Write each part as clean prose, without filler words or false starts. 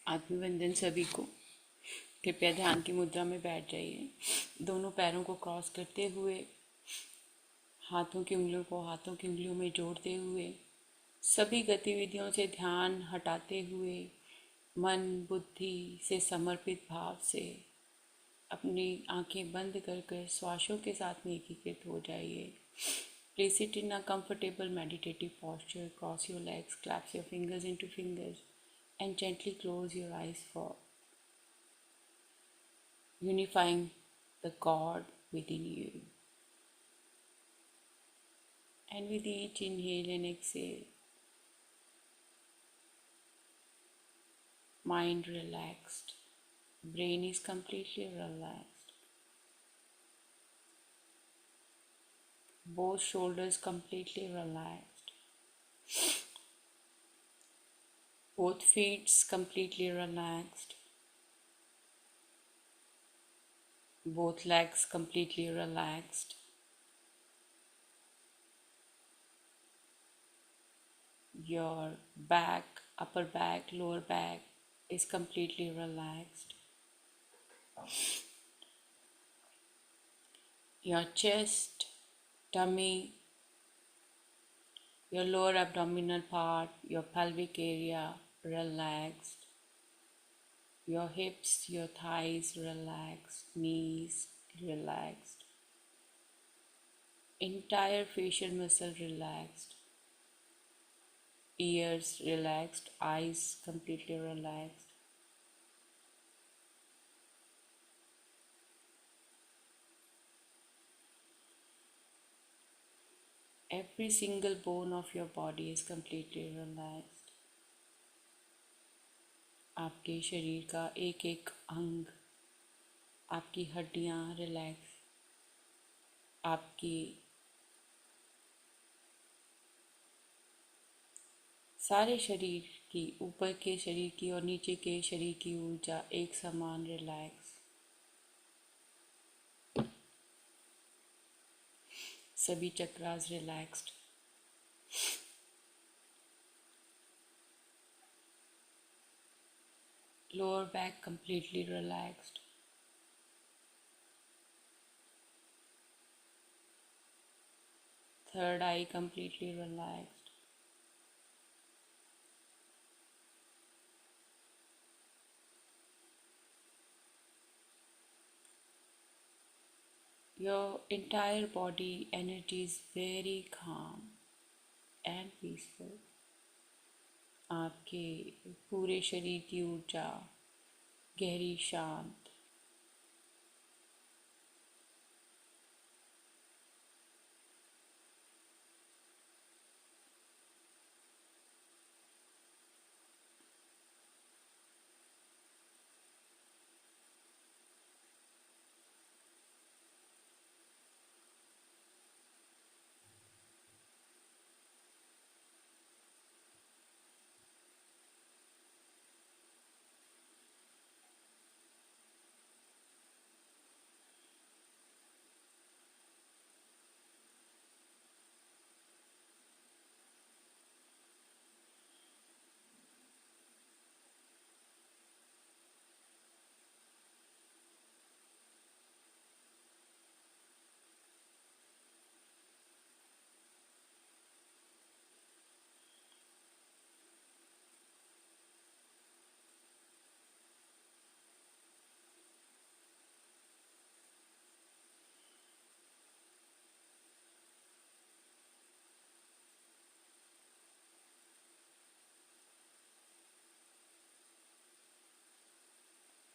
अभिवंदन सभी को। कृपया ध्यान की मुद्रा में बैठ जाइए। दोनों पैरों को क्रॉस करते हुए, हाथों की उंगलियों को हाथों की उंगलियों में जोड़ते हुए, सभी गतिविधियों से ध्यान हटाते हुए, मन बुद्धि से समर्पित भाव से अपनी आंखें बंद कर कर श्वासों के साथ में एकीकृत हो जाइए। Place it in a comfortable meditative posture. Cross your legs, clasp your fingers into fingers, and gently close your eyes for unifying the God within you. And with each inhale and exhale, mind relaxed, brain is completely relaxed, both shoulders completely relaxed, both feet completely relaxed, both legs completely relaxed. Your back, upper back, lower back is completely relaxed. Your chest, tummy, your lower abdominal part, your pelvic area relaxed. Your hips, your thighs relaxed, knees relaxed. Entire facial muscle relaxed. Ears relaxed, eyes completely relaxed. Every single bone of your body is completely relaxed. आपके शरीर का एक एक अंग, आपकी हड्डियां relax, आपकी सारे शरीर की, ऊपर के शरीर की और नीचे के शरीर की ऊर्जा एक समान रिलैक्स। सभी chakras relaxed. Lower back completely relaxed. Third eye completely relaxed. Your entire body energy is very calm and peaceful. आपके पूरे शरीर की ऊर्जा गहरी शांत।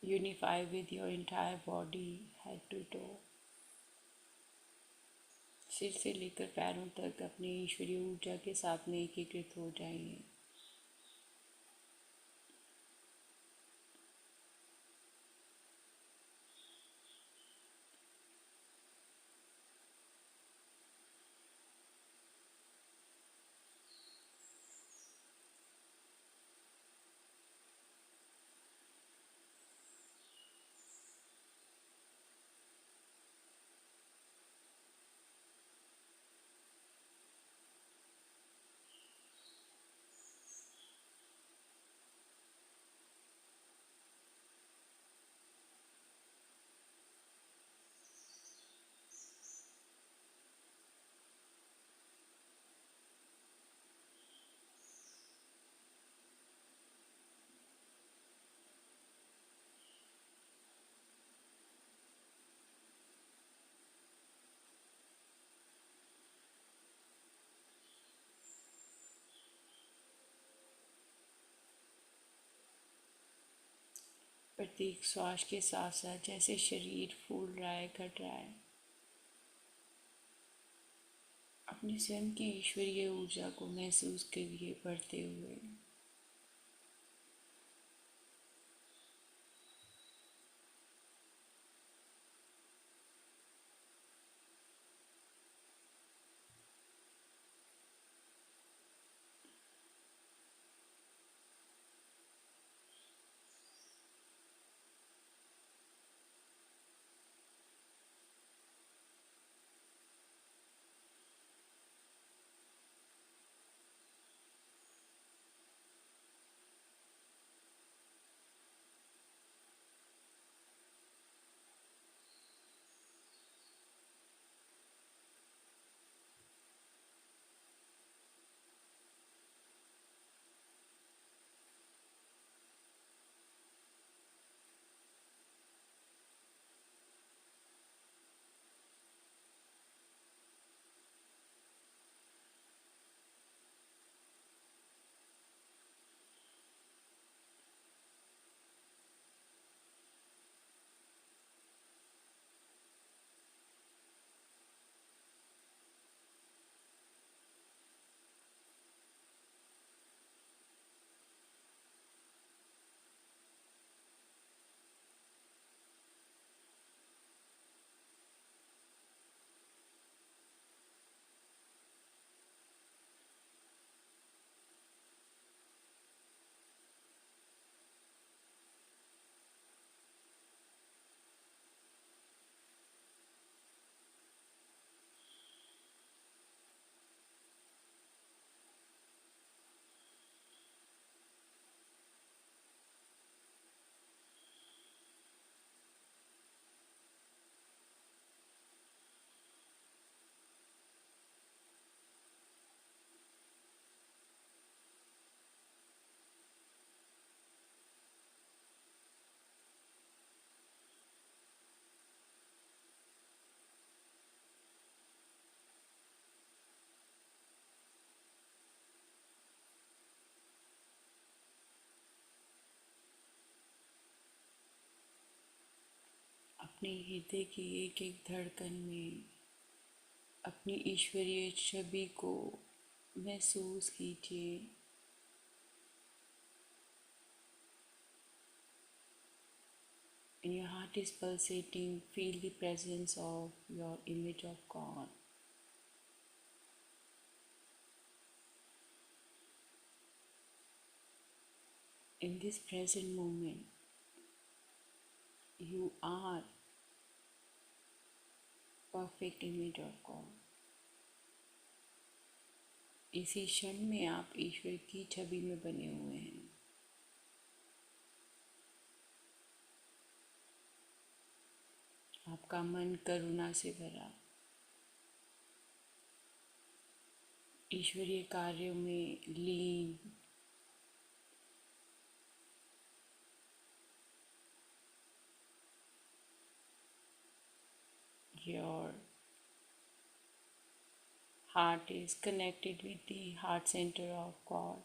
Unify with your entire body, head to toe. सिर से लेकर पैरों तक अपनी ईश्वरीय ऊर्जा के साथ में एकीकृत हो जाइए। प्रत्येक श्वास के साथ साथ जैसे शरीर फूल रहा है, घट रहा है, अपने स्वयं की ईश्वरीय ऊर्जा को महसूस करिए बढ़ते हुए। अपने हृदय की एक एक धड़कन में अपनी ईश्वरीय छवि को महसूस कीजिए। When your heart is pulsating, feel the presence of your image of God. In this present moment, you are perfect image of God. इसी क्षण में आप ईश्वर की छवि में बने हुए हैं। आपका मन करुणा से भरा, ईश्वरीय कार्यों में लीन, your heart is connected with the heart center of God.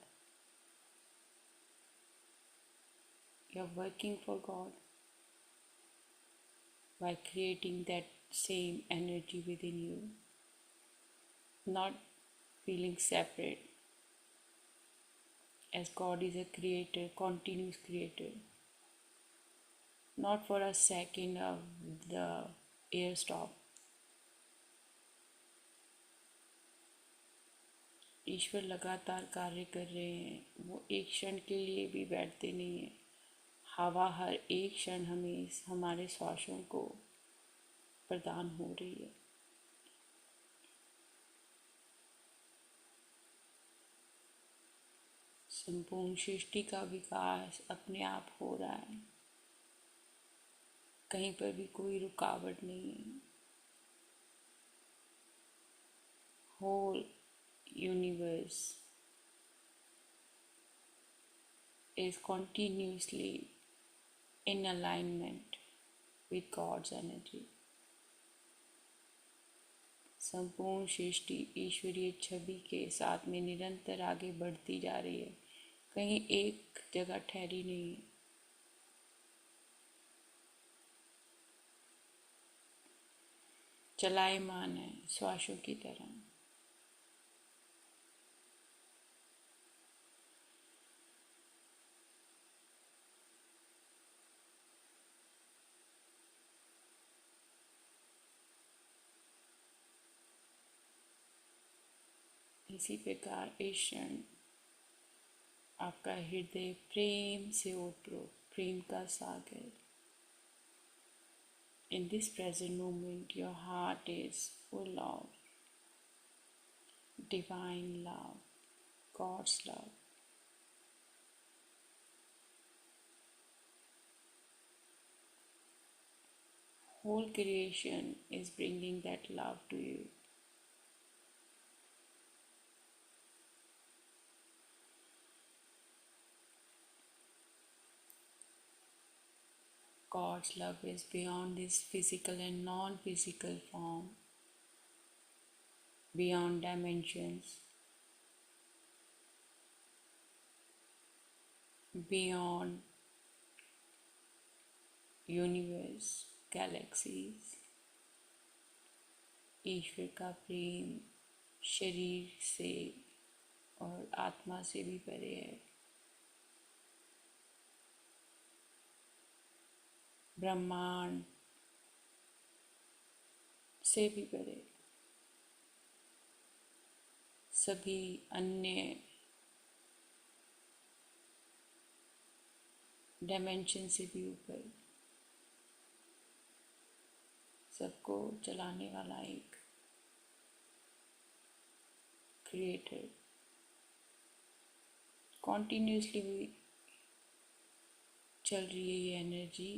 You're working for God by creating that same energy within you, not feeling separate, as God is a creator, continuous creator. Not for a second of the air stop. ईश्वर लगातार कार्य कर रहे हैं, वो एक क्षण के लिए भी बैठते नहीं हैं। हवा हर एक क्षण हमें हमारे श्वासों को प्रदान हो रही है। संपूर्ण सृष्टि का विकास अपने आप हो रहा है, कहीं पर भी कोई रुकावट नहीं है। Whole universe is continuously in alignment with God's energy. संपूर्ण सृष्टि ईश्वरीय छवि के साथ में निरंतर आगे बढ़ती जा रही है, कहीं एक जगह ठहरी नहीं है। चलायमान है श्वासों की तरह। इसी प्रकार इस क्षण आपका हृदय प्रेम से ओतप्रोत, प्रेम का सागर। In this present moment, your heart is full of divine love, God's love. Whole creation is bringing that love to you. God's love is beyond this physical and non-physical form, beyond dimensions, beyond universe, galaxies. ईश्वर का प्रेम शरीर से और आत्मा से भी परे है, ब्रह्मांड से भी परे, सभी अन्य डायमेंशन से भी ऊपर, सबको चलाने वाला एक क्रिएटर कॉन्टिन्यूसली भी चल रही है। ये एनर्जी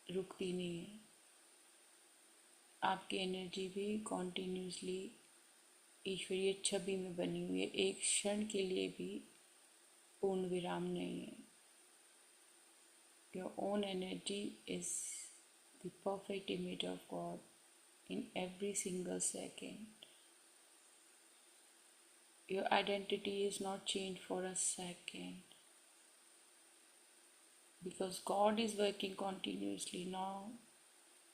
रुकती नहीं है। आपकी एनर्जी भी कॉन्टिन्यूसली ईश्वरीय छवि में बनी हुई है, एक क्षण के लिए भी पूर्ण विराम नहीं है। Your own energy is the perfect image of God in every single second. Your identity is not changed for a second because God is working continuously now,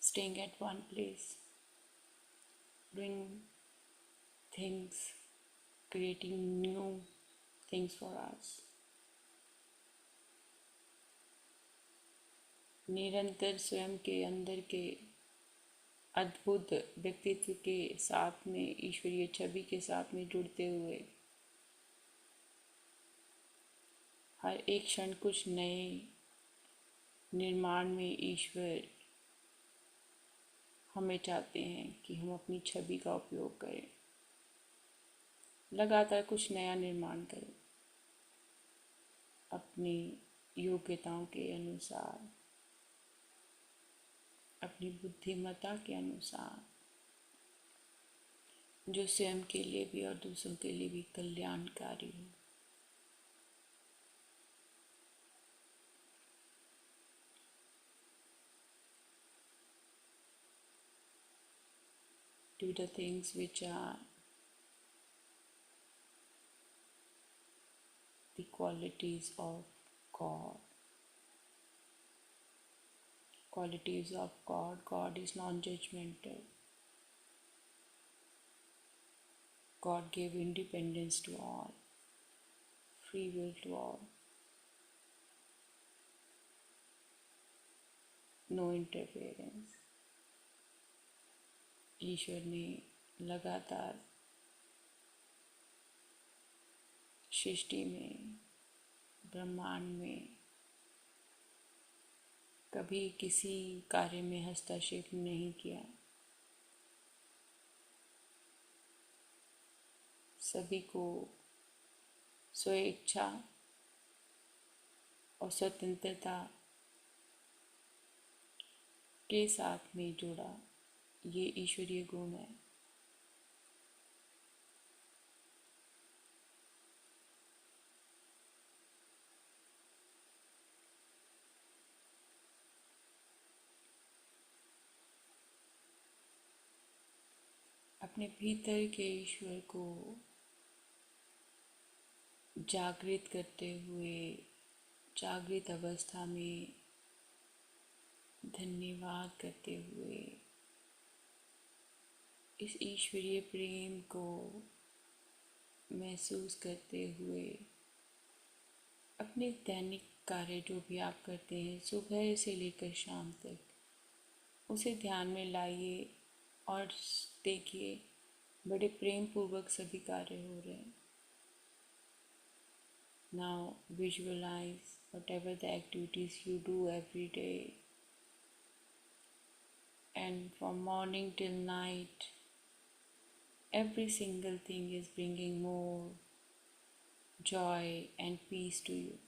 staying at one place, doing things, creating new things for us. निरंतर स्वयं के अंदर के अद्भुत व्यक्तित्व के साथ में, ईश्वरीय छवि के साथ में जुड़ते हुए हर एक क्षण कुछ नए निर्माण में ईश्वर हमें चाहते हैं कि हम अपनी छवि का उपयोग करें, लगातार कुछ नया निर्माण करें अपनी योग्यताओं के अनुसार, अपनी बुद्धिमत्ता के अनुसार, जो स्वयं के लिए भी और दूसरों के लिए भी कल्याणकारी हो। Do the things which are the qualities of God. Qualities of God. God is non-judgmental. God gave independence to all, free will to all, no interference. ईश्वर ने लगातार सृष्टि में, ब्रह्मांड में कभी किसी कार्य में हस्तक्षेप नहीं किया। सभी को स्वेच्छा और स्वतंत्रता के साथ में जोड़ा। ये ईश्वरीय गुण है। अपने भीतर के ईश्वर को जागृत करते हुए, जागृत अवस्था में धन्यवाद करते हुए इस ईश्वरीय प्रेम को महसूस करते हुए अपने दैनिक कार्य जो भी आप करते हैं सुबह से लेकर शाम तक उसे ध्यान में लाइए और देखिए बड़े प्रेम पूर्वक सभी कार्य हो रहे हैं. Now visualize whatever the activities you do every day, and from morning till night every single thing is bringing more joy and peace to you.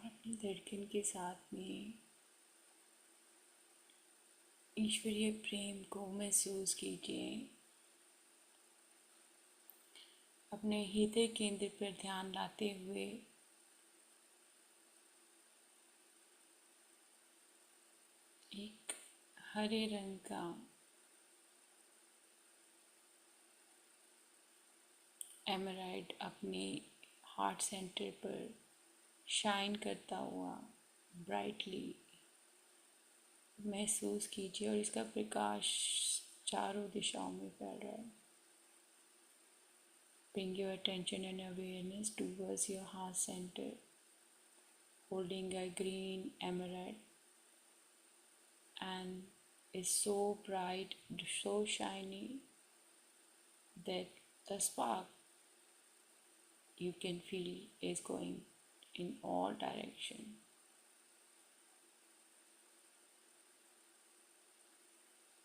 अपनी धड़कन के साथ में ईश्वरीय प्रेम को महसूस कीजिए. अपने हृदय केंद्र पर ध्यान लाते हुए एक हरे रंग का एमराइड अपने हार्ट सेंटर पर शाइन करता हुआ ब्राइटली महसूस कीजिए और इसका प्रकाश चारों दिशाओं में फैल रहा है. Bring your attention and awareness towards your heart center, holding a green emerald, and is so bright, so shiny that the spark you can feel is going in all direction.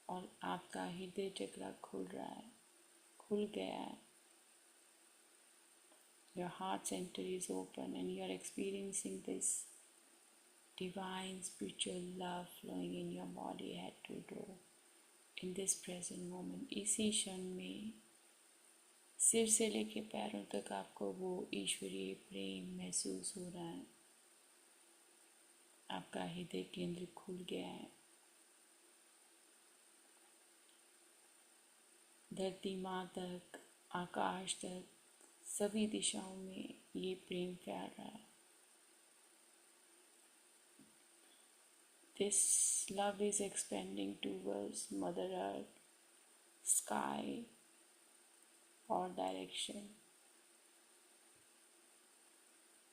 और आपका हृदय चक्र खुल रहा है, खुल गया है. Your heart center is open and you are experiencing this divine spiritual love flowing in your body head to toe in this present moment. इसी क्षण में सिर से लेके पैरों तक आपको वो ईश्वरीय प्रेम महसूस हो रहा है. आपका हृदय केंद्र खुल गया है. धरती माँ तक, आकाश तक, सभी दिशाओं में ये प्रेम फैल रहा है. This love is expanding towards Mother Earth, sky, all direction.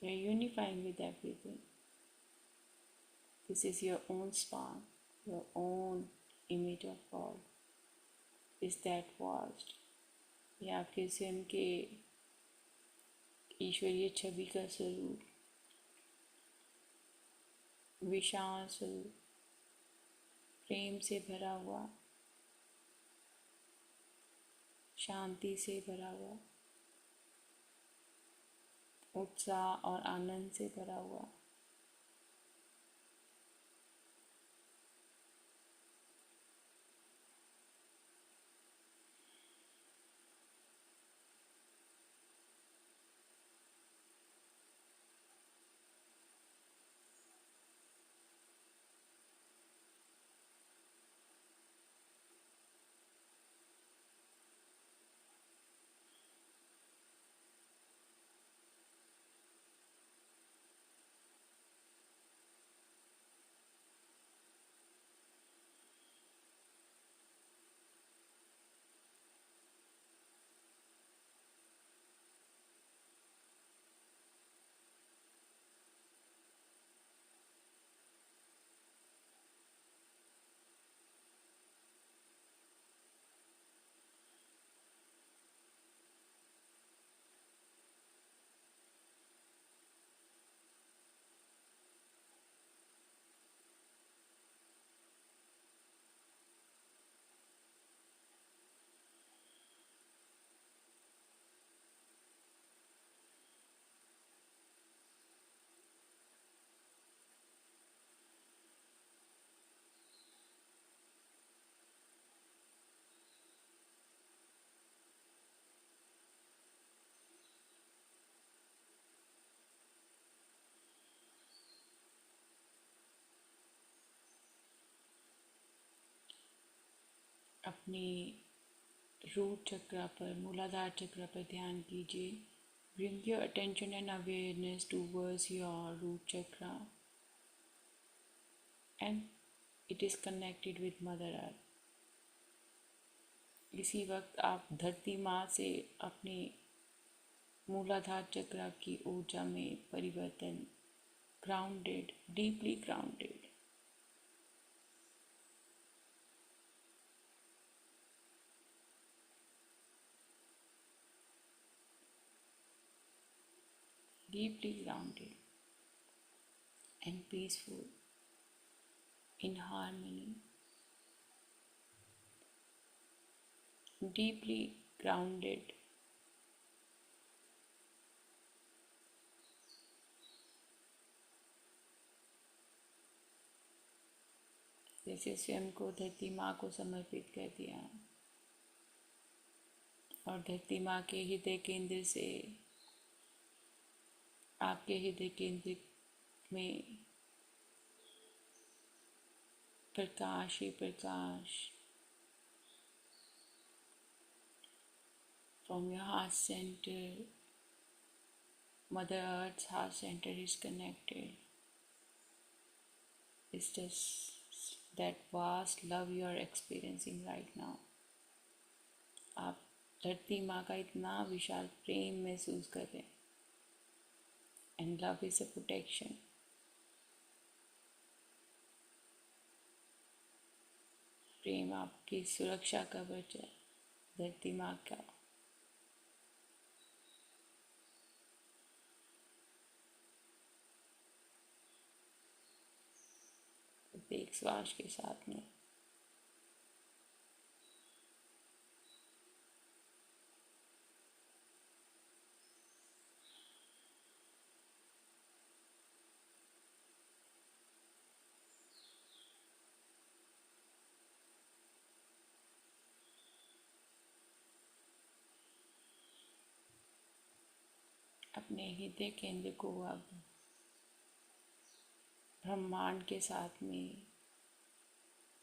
You are unifying with everything. This is your own spark, your own image of God. Is that vast? ये आपके स्वयं के ईश्वरीय छवि का स्वरूप, विशाल स्वरूप, प्रेम से भरा हुआ, शांति से भरा हुआ, उत्साह और आनंद से भरा हुआ. अपने रूट चक्र पर, मूलाधार चक्र पर ध्यान कीजिए. Bring your attention and awareness towards your root chakra, and it is connected with Mother Earth. इसी वक्त आप धरती माँ से अपने मूलाधार चक्र की ऊर्जा में परिवर्तन, grounded, deeply grounded, deeply grounded and peaceful, in harmony, deeply grounded, जैसे स्वयं को धरती माँ को समर्पित कर दिया. और धरती माँ के हृदय केंद्र से आपके हृदय केंद्र में प्रकाश ही प्रकाश. From your heart center, Mother Earth's heart center is connected. It's just that vast love you are experiencing right now. आप धरती माँ का इतना विशाल प्रेम महसूस कर रहे हैं. And love is a protection. प्रेम आपकी सुरक्षा कवच है, धरती माँ का। प्रत्येक श्वास के साथ में अपने हृदय केंद्र को अब ब्रह्मांड के साथ में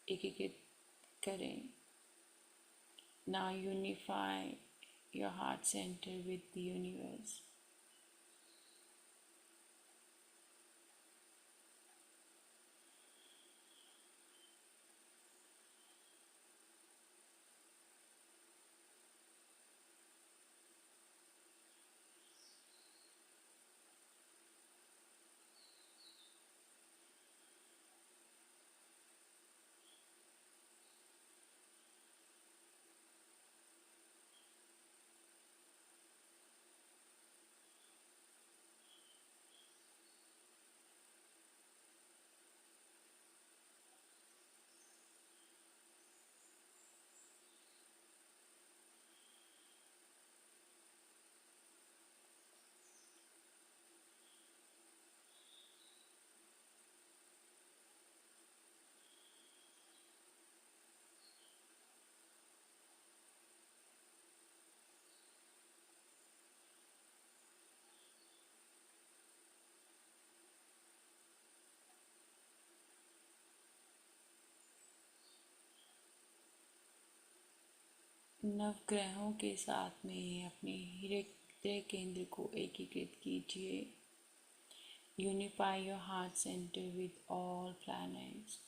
एकीकृत करें। Now unify your heart center with the universe. नवग्रहों के साथ में अपने हृदय केंद्र को एकीकृत कीजिए। Unify your heart centre with all planets.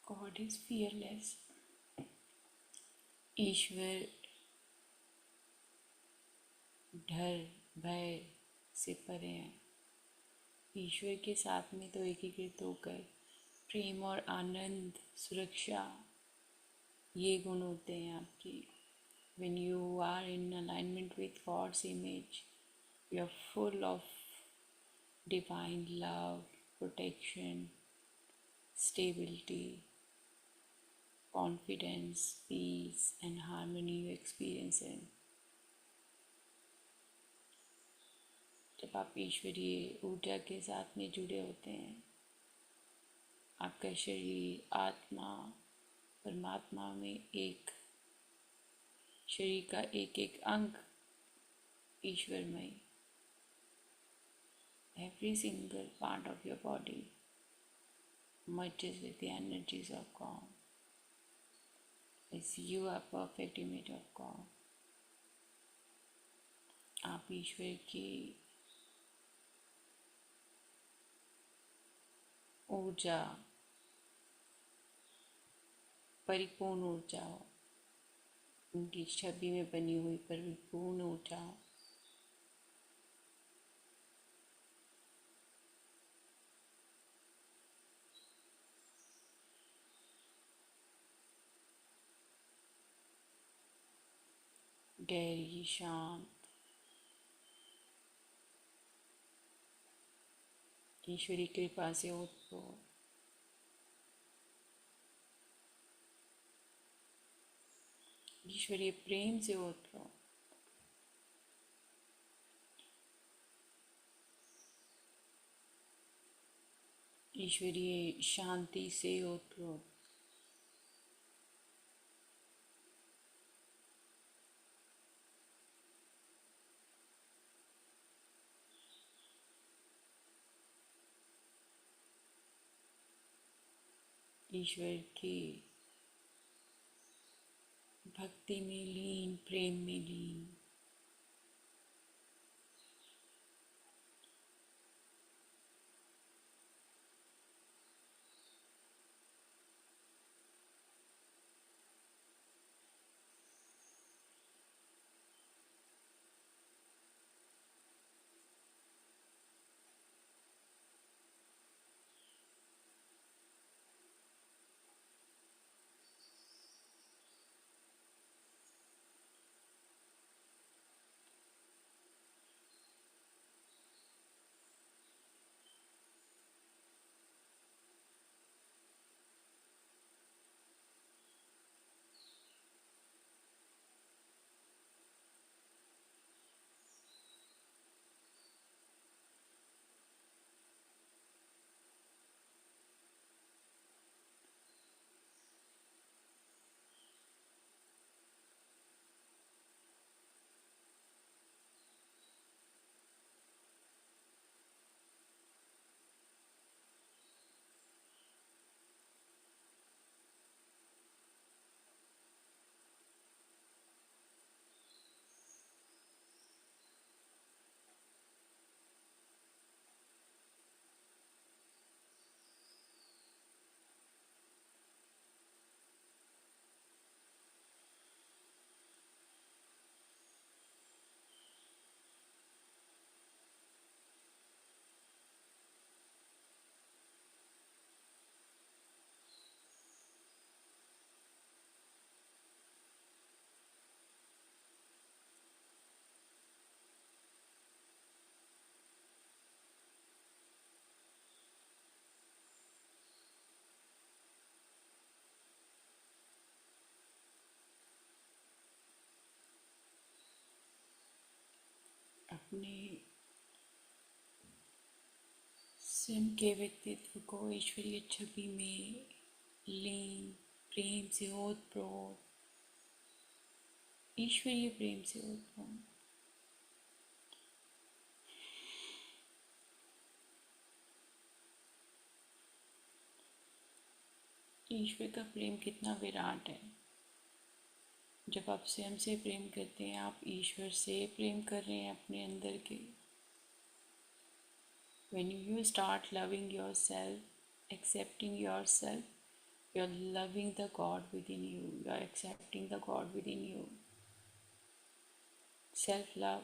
God is fearless. ईश्वर डर भय से परे हैं। ईश्वर के साथ में तो एकीकृत होकर प्रेम और आनंद, सुरक्षा, ये गुण होते हैं आपके। When you are in alignment with God's image, you are full of divine love, protection, stability, confidence, peace and harmony you experience in. जब आप ईश्वरीय ऊर्जा के साथ में जुड़े होते हैं, आपका शरीर, आत्मा परमात्मा में एक, शरीर का एक एक अंग ईश्वरमय। Every single part of your body merges with the energies of God. As you are perfect image of God. आप ईश्वर की ऊर्जा, परिपूर्ण ऊर्जा हो, उनकी छवि में बनी हुई परिपूर्ण ऊर्जा हो। गहरी शांत ईश्वरी कृपा से ओतप्रोत ईश्वरीय प्रेम से ओतप्रोत ईश्वरीय शांति से ओतप्रोत ईश्वर की भक्ति में लीन, प्रेम में लीन। अपने स्वयं के व्यक्तित्व को ईश्वरीय छवि में लीन, प्रेम से ओतप्रोत ईश्वरीय प्रेम से ओतप्रोत। ईश्वर का प्रेम कितना विराट है। जब आप स्वयं से प्रेम करते हैं, आप ईश्वर से प्रेम कर रहे हैं अपने अंदर के। When you start loving yourself, accepting yourself, you're loving the God within you. You're accepting the God within you. Self-love.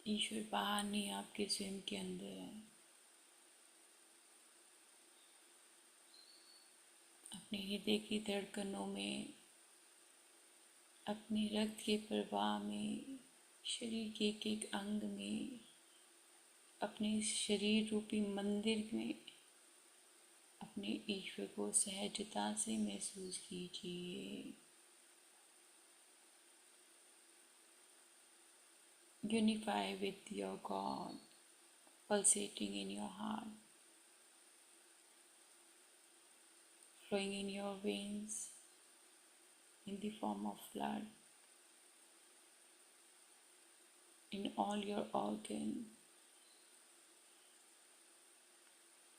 ईश्वर बाहर नहीं, आपके स्वयं के अंदर है। अपने हृदय की धड़कनों में, अपने रक्त के प्रवाह में, शरीर के एक एक अंग में, अपने शरीर रूपी मंदिर में अपने ईश्वर को सहजता से महसूस कीजिए। Unify with your God, pulsating in your heart, flowing in your veins in the form of blood, in all your organs.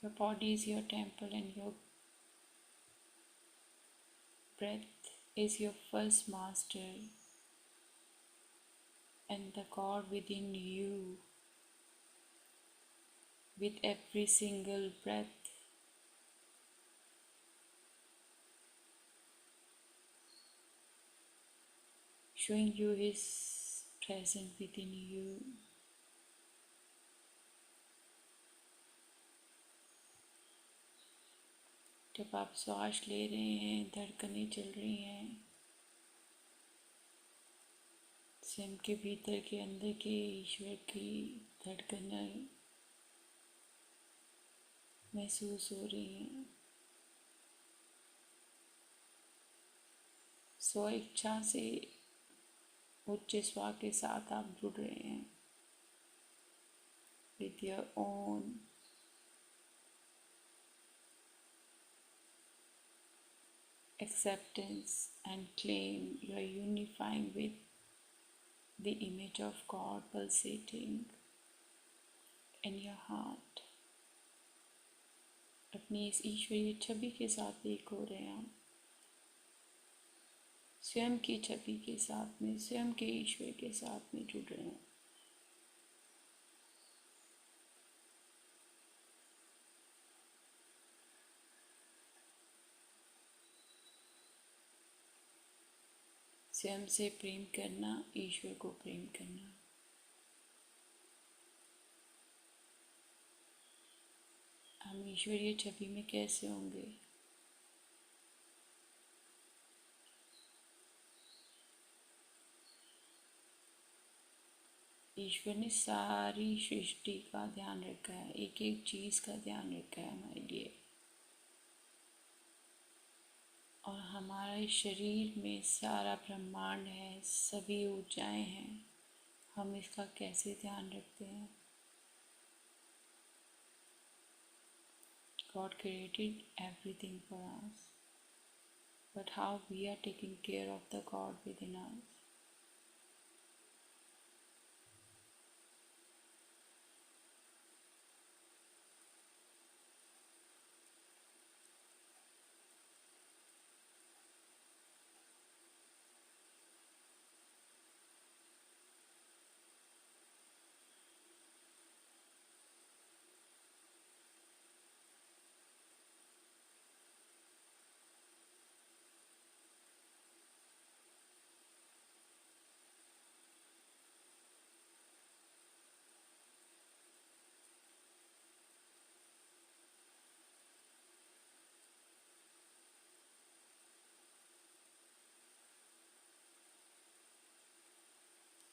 Your body is your temple and your breath is your first master, and the God within you, with every single breath, showing you His presence within you. जब आप श्वास ले रहे हैं, धड़कनें चल रही हैं, स्वयं के भीतर के अंदर के ईश्वर की धड़कनें महसूस हो रही हैं। स्व इच्छा से उच्च स्व के साथ आप जुड़ रहे हैं, with your own acceptance and claim. You are unifying with the image of God pulsating in your heart. अपनी इस ईश्वरीय छवि के साथ एक हो रहे हैं आप, स्वयं की छवि के साथ में, स्वयं के ईश्वर के साथ में जुड़ रहे हैं। स्वयं से प्रेम करना, ईश्वर को प्रेम करना। हम ईश्वरीय छवि में कैसे होंगे? ईश्वर ने सारी सृष्टि का ध्यान रखा है, एक एक चीज़ का ध्यान रखा है हमारे लिए। और हमारे शरीर में सारा ब्रह्मांड है, सभी ऊर्जाएं हैं। हम इसका कैसे ध्यान रखते हैं? God created everything for us, but how we are taking care of the God within us?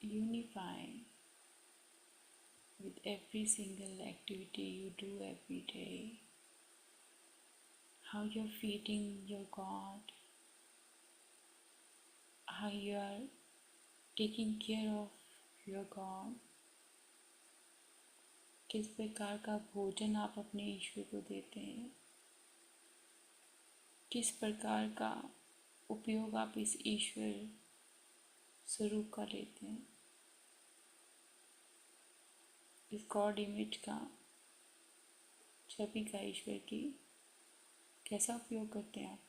Unify with every single activity you do every day. How you're feeding your God, how you are taking care of your God, किस प्रकार का भोजन आप अपने ईश्वर को देते हैं, किस प्रकार का उपयोग आप इस ईश्वर स्वरूप का लेते हैं, इस गॉड इमेज का, छवि का, ईश्वर की कैसा उपयोग करते हैं आप?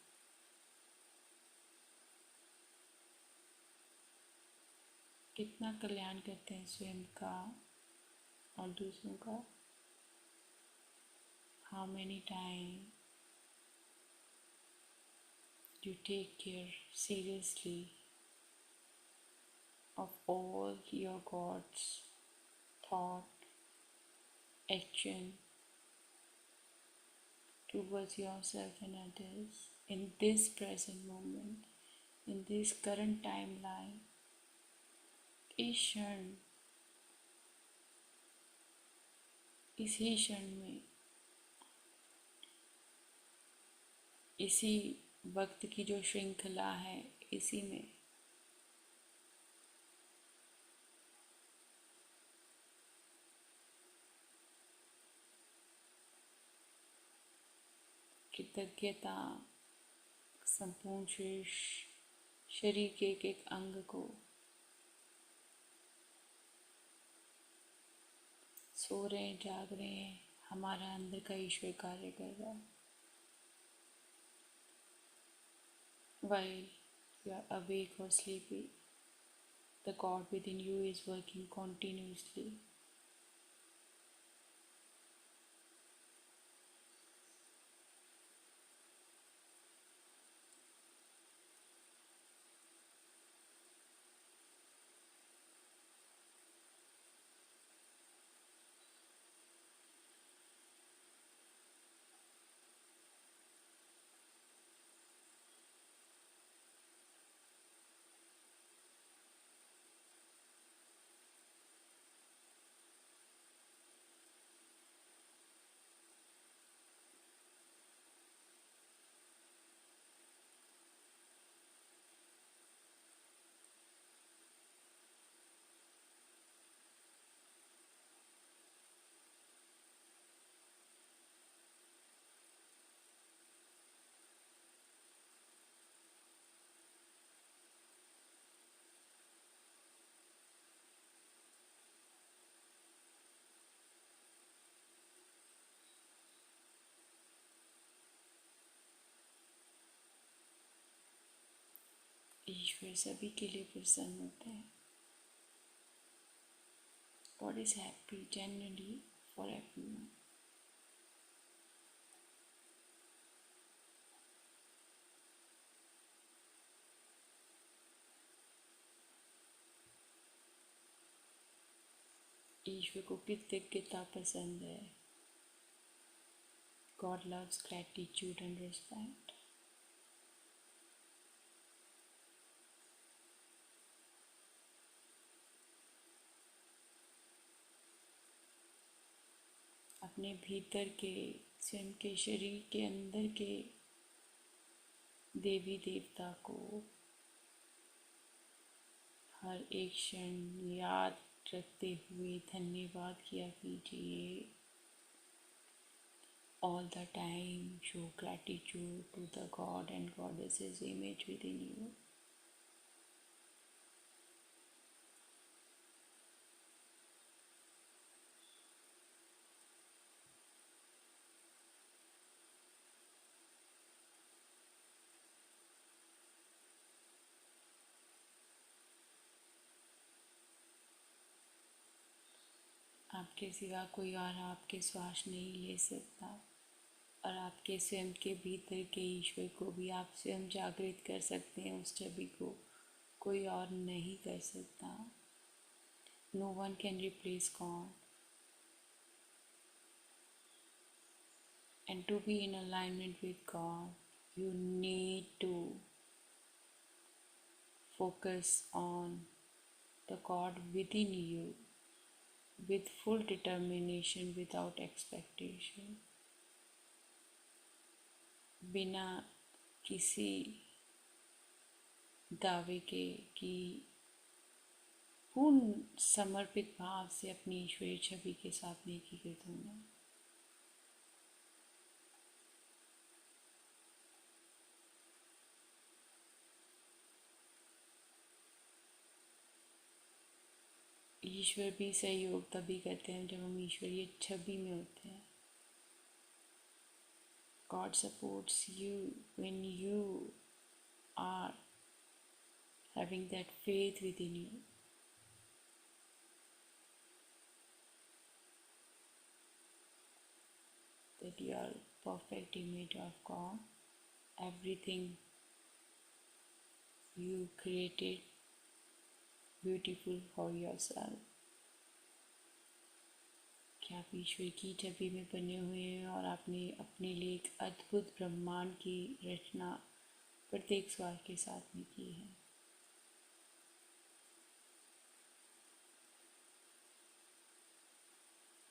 कितना कल्याण करते हैं स्वयं का और दूसरों का? How many times you take care seriously of all your God's thought, action towards yourself and others in this present moment, in this current timeline, इस क्षण, इसी क्षण में, इसी वक्त की जो श्रृंखला है, इसी में कृतज्ञता संपूर्ण शरीर के एक अंग को, सो रहे हैं, जाग रहे हैं, हमारा अंदर का ईश्वर कार्य कर रहा है। While you are awake or sleepy, the God within you is working continuously. ईश्वर सभी के लिए प्रसन्न होते हैं। God is happy genuinely for everyone. ईश्वर को कृतज्ञता पसंद है। God loves gratitude and respect. अपने भीतर के स्वयं के शरीर के अंदर के देवी देवता को हर एक क्षण याद रखते हुए धन्यवाद किया कीजिए। All the time show gratitude to the God and Goddess's image within you. आपके सिवा कोई और आपके श्वास नहीं ले सकता, और आपके स्वयं के भीतर के ईश्वर को भी आप स्वयं जागृत कर सकते हैं। उस छवि को कोई और नहीं कर सकता। No one can replace God. And to be in alignment with God, you need to focus on the God within you with full determination, without expectation, बिना किसी दावे के, कि पूर्ण समर्पित भाव से अपनी ईश्वरीय छवि के साथ एकीकृत होना। ईश्वर भी सहयोग तभी करते हैं जब हम ईश्वरीय छवि में होते हैं। God supports you when you are having that faith within you. That you are perfect image of God. Everything you created beautiful for yourself. कि आप ईश्वर की छवि में बने हुए हैं और आपने अपने लिए एक अद्भुत ब्रह्मांड की रचना प्रत्येक श्वास के साथ में की है।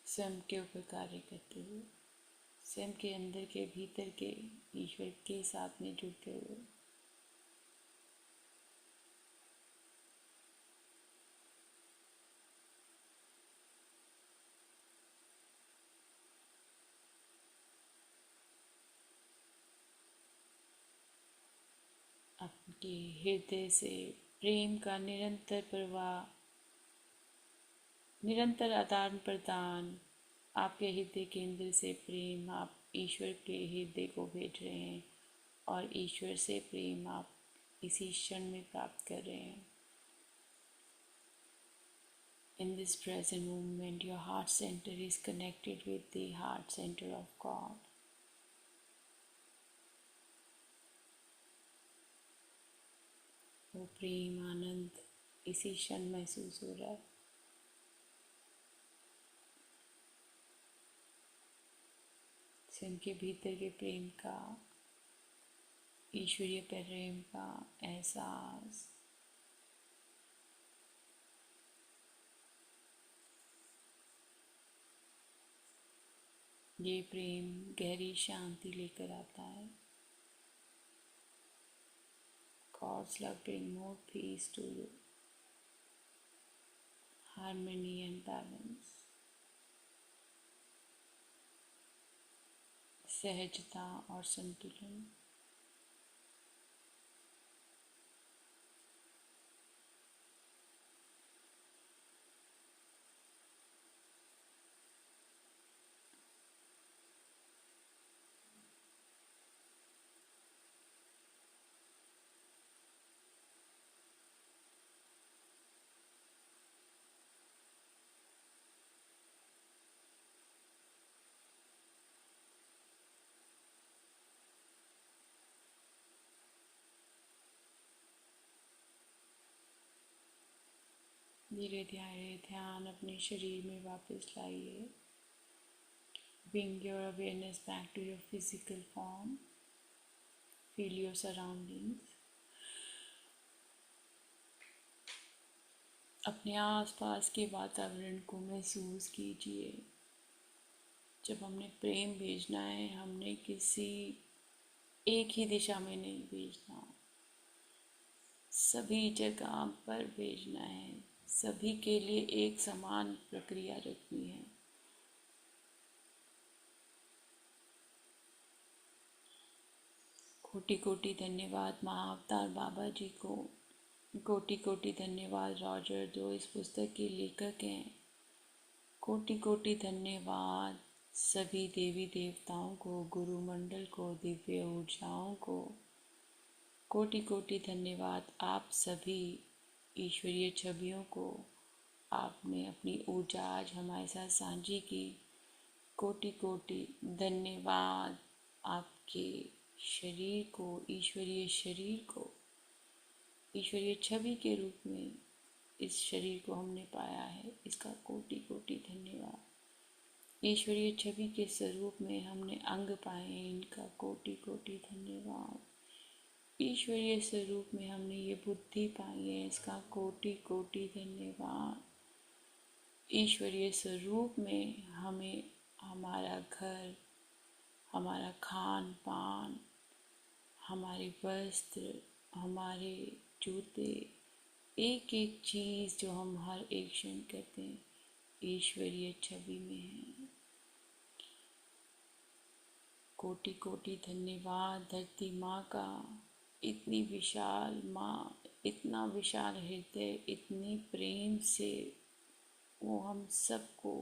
स्वयं के ऊपर कार्य करते हुए, स्वयं के अंदर के भीतर के ईश्वर के साथ में जुड़ते हुए। कि हृदय से प्रेम का निरंतर प्रवाह, निरंतर आदान प्रदान, आपके हृदय केंद्र से प्रेम आप ईश्वर के हृदय को भेज रहे हैं और ईश्वर से प्रेम आप इसी क्षण में प्राप्त कर रहे हैं। In this present moment, your heart center is connected with the heart center of God. वो प्रेम आनंद इसी क्षण महसूस हो रहा है। उनके भीतर के प्रेम का, ईश्वरीय प्रेम का एहसास। ये प्रेम गहरी शांति लेकर आता है। God's love bring more peace to you, harmony and balance, सहजता और संतुलन। धीरे धीरे ध्यान अपने शरीर में वापस लाइए। Bring your awareness back to your physical form. Feel your surroundings. अपने आसपास के वातावरण को महसूस कीजिए। जब हमने प्रेम भेजना है, हमने किसी एक ही दिशा में नहीं भेजना, सभी जगह पर भेजना है। सभी के लिए एक समान प्रक्रिया रखनी है। कोटि कोटि धन्यवाद महाअवतार बाबा जी को। कोटि कोटि धन्यवाद रॉजर जो इस पुस्तक के लेखक हैं। कोटि कोटि धन्यवाद सभी देवी देवताओं को, गुरु मंडल को, दिव्य ऊर्जाओं को। कोटि कोटि धन्यवाद आप सभी ईश्वरीय छवियों को। आपने अपनी ऊर्जा आज हमारे साथ साझी की। कोटि कोटि धन्यवाद आपके शरीर को, ईश्वरीय शरीर को, ईश्वरीय छवि के रूप में इस शरीर को हमने पाया है, इसका कोटि कोटि धन्यवाद। ईश्वरीय छवि के स्वरूप में हमने अंग पाए हैं, इनका कोटि कोटि धन्यवाद। ईश्वरीय स्वरूप में हमने ये बुद्धि पाई है, इसका कोटि कोटि धन्यवाद। ईश्वरीय स्वरूप में हमें हमारा घर, हमारा खान पान, हमारे वस्त्र, हमारे जूते, एक एक चीज़ जो हम हर एक क्षण करते हैं, ईश्वरीय छवि में है। कोटि कोटि धन्यवाद धरती माँ का। इतनी विशाल माँ, इतना विशाल हृदय, इतनी प्रेम से वो हम सबको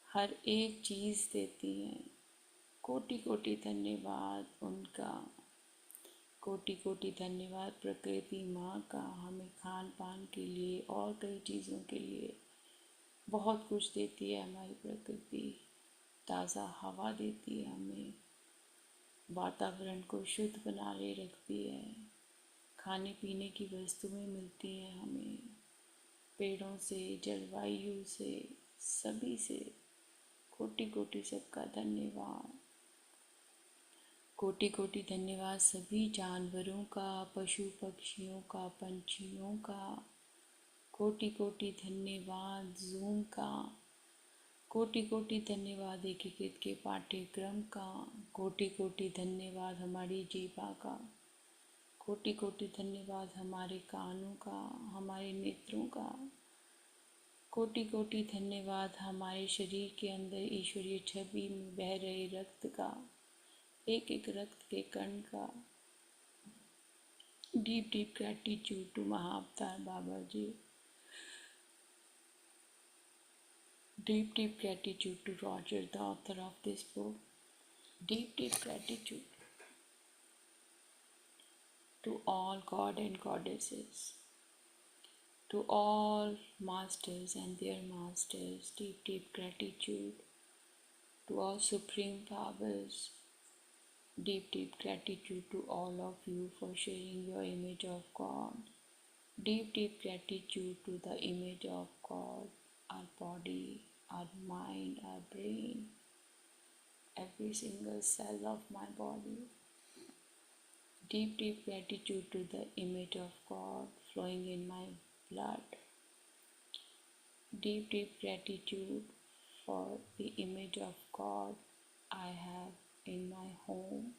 हर एक चीज़ देती हैं। कोटि कोटि धन्यवाद उनका। कोटि कोटि धन्यवाद प्रकृति माँ का, हमें खान पान के लिए और कई चीज़ों के लिए बहुत कुछ देती है हमारी प्रकृति। ताज़ा हवा देती है हमें, वातावरण को शुद्ध बनाए रखती है, खाने पीने की वस्तुएं मिलती हैं हमें, पेड़ों से, जलवायु से, सभी से। कोटि कोटि सबका धन्यवाद। कोटि कोटि धन्यवाद सभी जानवरों का, पशु पक्षियों का, पंछियों का। कोटि कोटि धन्यवाद जूम का। कोटि कोटि धन्यवाद एकीकृत के पाठ्यक्रम का। कोटि कोटि धन्यवाद हमारी जीवा का। कोटि कोटि धन्यवाद हमारे कानों का, हमारे नेत्रों का। कोटि कोटि धन्यवाद हमारे शरीर के अंदर ईश्वरीय छवि में बह रहे रक्त का, एक एक रक्त के कण का। Deep, deep gratitude to Mahavatar Babaji. Deep, deep gratitude to Roger, the author of this book. Deep, deep gratitude to all God and goddesses, to all masters and their masters. Deep, deep gratitude to all supreme powers. Deep, deep gratitude to all of you for sharing your image of God. Deep, deep gratitude to the image of God, our body, our mind, our brain, every single cell of my body. Deep, deep gratitude to the image of God flowing in my blood. Deep, deep gratitude for the image of God I have in my home,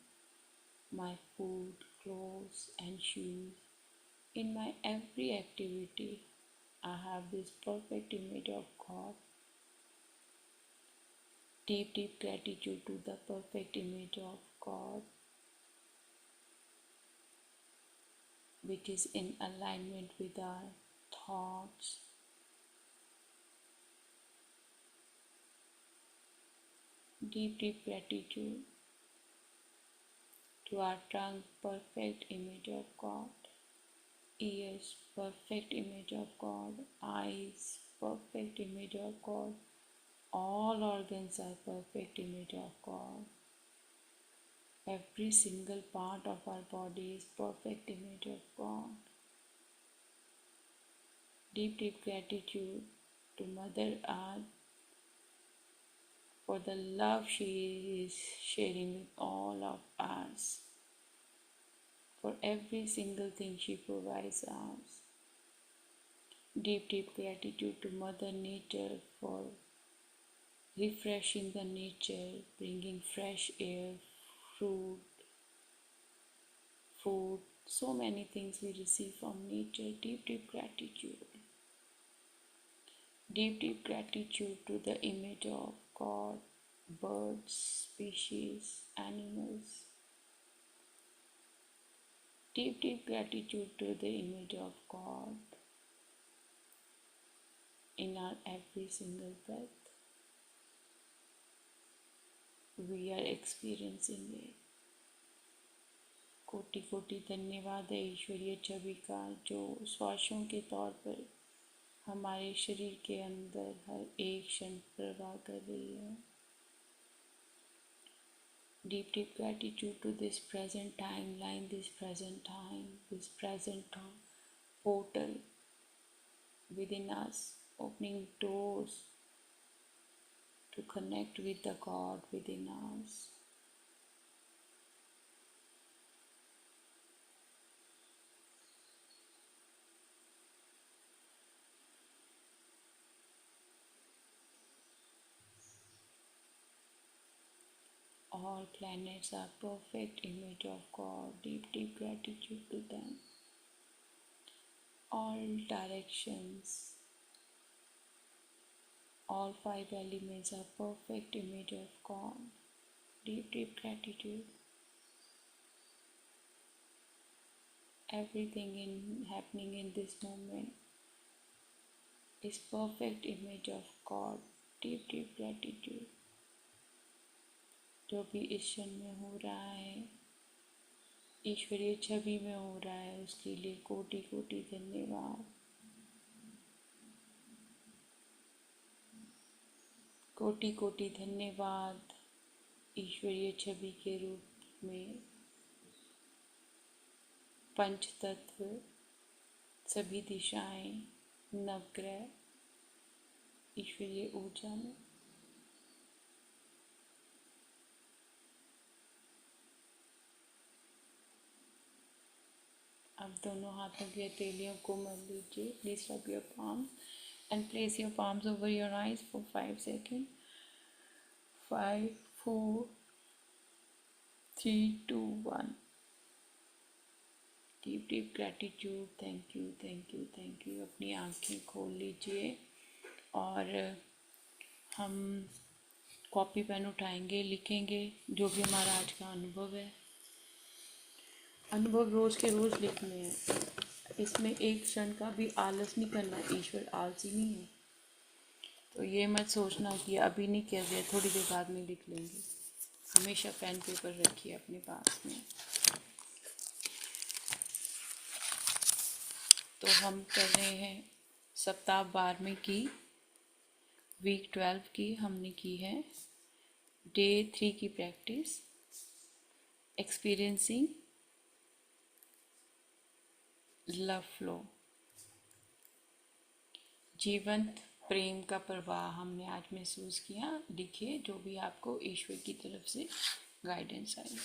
my food, clothes, and shoes. In my every activity, I have this perfect image of God. Deep, deep gratitude to the perfect image of God, which is in alignment with our thoughts. Deep, deep gratitude to our tongue, perfect image of God. Ears, perfect image of God. Eyes, perfect image of God. All organs are perfect image of God. Every single part of our body is perfect image of God. Deep, deep gratitude to Mother Earth for the love she is sharing with all of us. For every single thing she provides us. Deep, deep gratitude to Mother Nature for refreshing the nature, bringing fresh air, fruit, food, so many things we receive from nature. Deep, deep gratitude. Deep, deep gratitude to the image of God, birds, species, animals. Deep, deep gratitude to the image of God in our every single breath. We are experiencing it. कोटि कोटि धन्यवाद है ईश्वरीय छवि का जो श्वासों के तौर पर हमारे शरीर के अंदर हर एक क्षण प्रवाह कर रही है. Deep, deep gratitude to this present timeline, this present time, this present portal within us, opening doors to connect with the God within us. All planets are perfect image of God. Deep, deep gratitude to them. All directions, all five elements are perfect image of God. Deep, deep gratitude. Everything happening in this moment is perfect image of God. Deep, deep gratitude. जो भी इस क्षण में हो रहा है ईश्वरीय छवि में हो रहा है उसके लिए कोटि कोटि धन्यवाद. कोटि कोटि धन्यवाद ईश्वरीय छवि के रूप में पंच तत्व, सभी दिशाएं, नवग्रह ईश्वरीय ऊर्जा में. अब दोनों हाथों की हथेलियों को मल लीजिए. Please rub your palms and place your palms over your eyes for 5 seconds. 5, 4, 3, 2, 1. Deep deep gratitude. Thank you, thank you, thank you. अपनी आंखें खोल लीजिए और हम कॉपी पेन उठाएंगे, लिखेंगे जो भी हमारा आज का अनुभव है. अनुभव रोज के रोज लिखने हैं। इसमें एक क्षण का भी आलस नहीं करना। ईश्वर आलसी नहीं है। तो ये मत सोचना कि अभी नहीं किया गया, थोड़ी देर बाद में लिख लेंगे। हमेशा पेन पेपर रखिए अपने पास में। तो हम कर रहे हैं सप्ताह 12वें की, वीक 12 की हमने की है। डे 3 की प्रैक्टिस, एक्सपीरियंसिंग लव फ्लो, जीवंत प्रेम का प्रवाह हमने आज महसूस किया। लिखिए जो भी आपको ईश्वर की तरफ से गाइडेंस आई।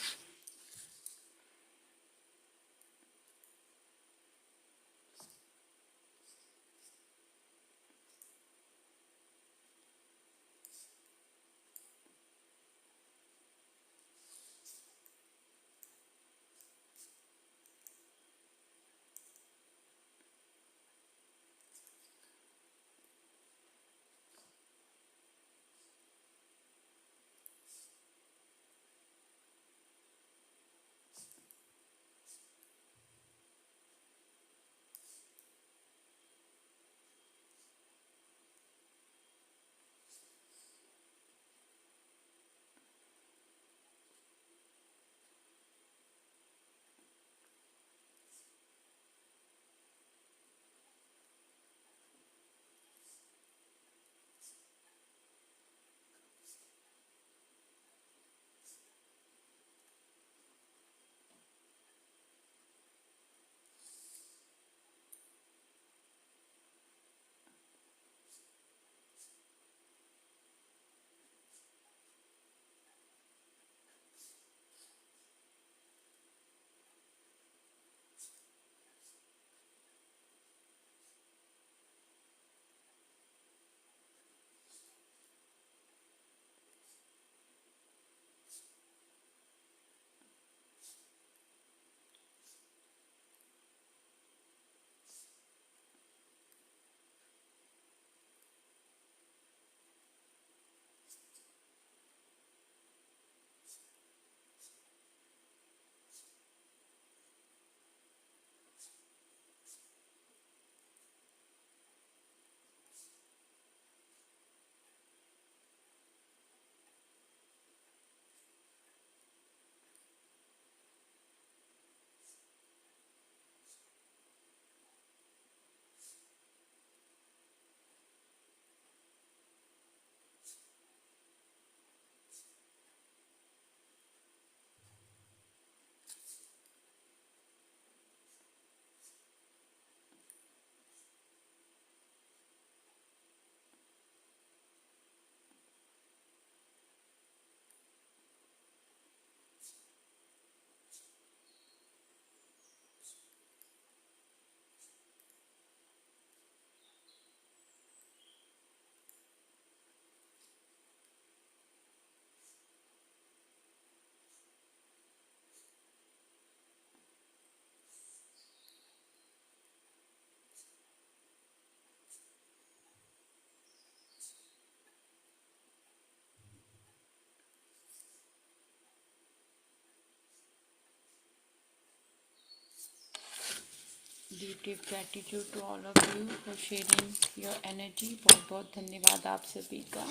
Deep deep gratitude to all of you for sharing your energy. बहुत बहुत धन्यवाद आप सभी का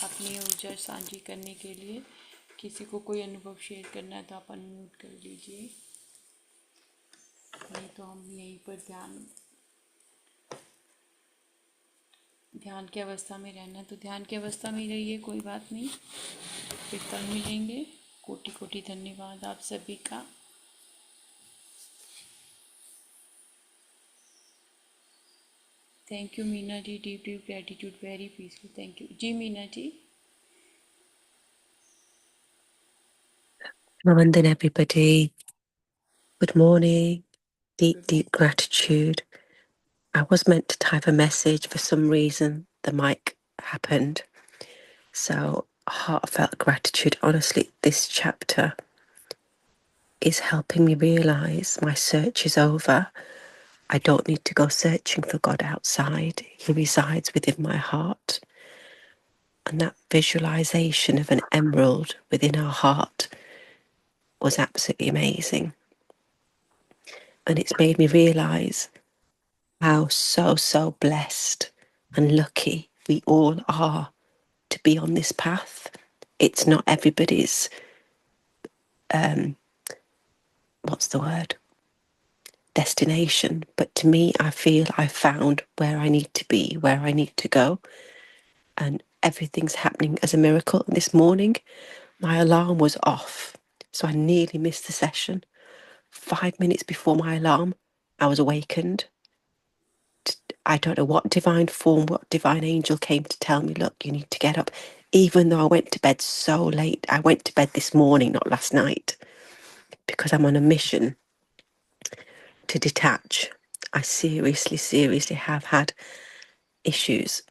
अपनी ऊर्जा साझी करने के लिए। किसी को कोई अनुभव शेयर करना है तो आप अनम्यूट कर लीजिए, नहीं तो हम यहीं पर ध्यान की अवस्था में रहना है तो ध्यान की अवस्था में ही रहिए, कोई बात नहीं। फिर कल मिलेंगे। कोटि कोटि धन्यवाद आप सभी का। Thank you Meena ji, deep deep gratitude, very peaceful. Thank you ji Meena ji. London, everybody. Good morning. Deep, deep gratitude. I was meant to type a message. For some reason, the mic happened. So, heartfelt gratitude. Honestly, this chapter is helping me realize my search is over. I don't need to go searching for God outside. He resides within my heart. And that visualization of an emerald within our heart was absolutely amazing. And it's made me realise how so blessed and lucky we all are to be on this path. It's not everybody's, what's the word, destination. But to me, I feel I've found where I need to be, where I need to go. And everything's happening as a miracle. And this morning, my alarm was off. So I nearly missed the session. 5 minutes before my alarm, I was awakened. I don't know what divine form, what divine angel came to tell me, look, you need to get up. Even though I went to bed so late, I went to bed this morning, not last night, because I'm on a mission to detach. I seriously have had issues,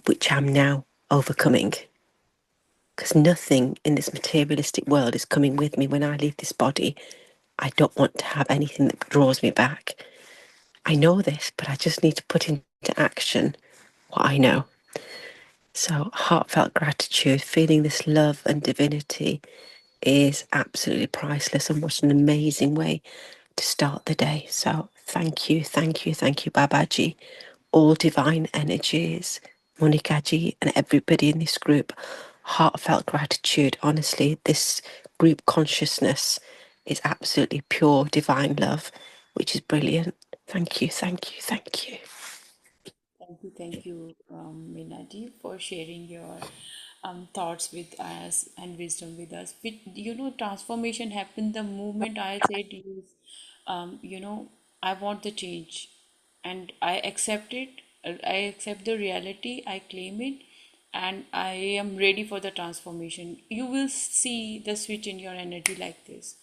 which I'm now overcoming. Because nothing in this materialistic world is coming with me when I leave this body. I don't want to have anything that draws me back. I know this, but I just need to put into action what I know. So, heartfelt gratitude, feeling this love and divinity is absolutely priceless. And what an amazing way to start the day. So, thank you, Babaji, all divine energies, Monica ji, and everybody in this group. Heartfelt gratitude. Honestly, this group consciousness is absolutely pure divine love, which is brilliant. Thank you, thank you, thank you. Thank you, Minaji, for sharing your thoughts with us and wisdom with us. Transformation happened the moment I said, yes, I want the change, and I accept it. I accept the reality. I claim it, and I am ready for the transformation. You will see the switch in your energy like this.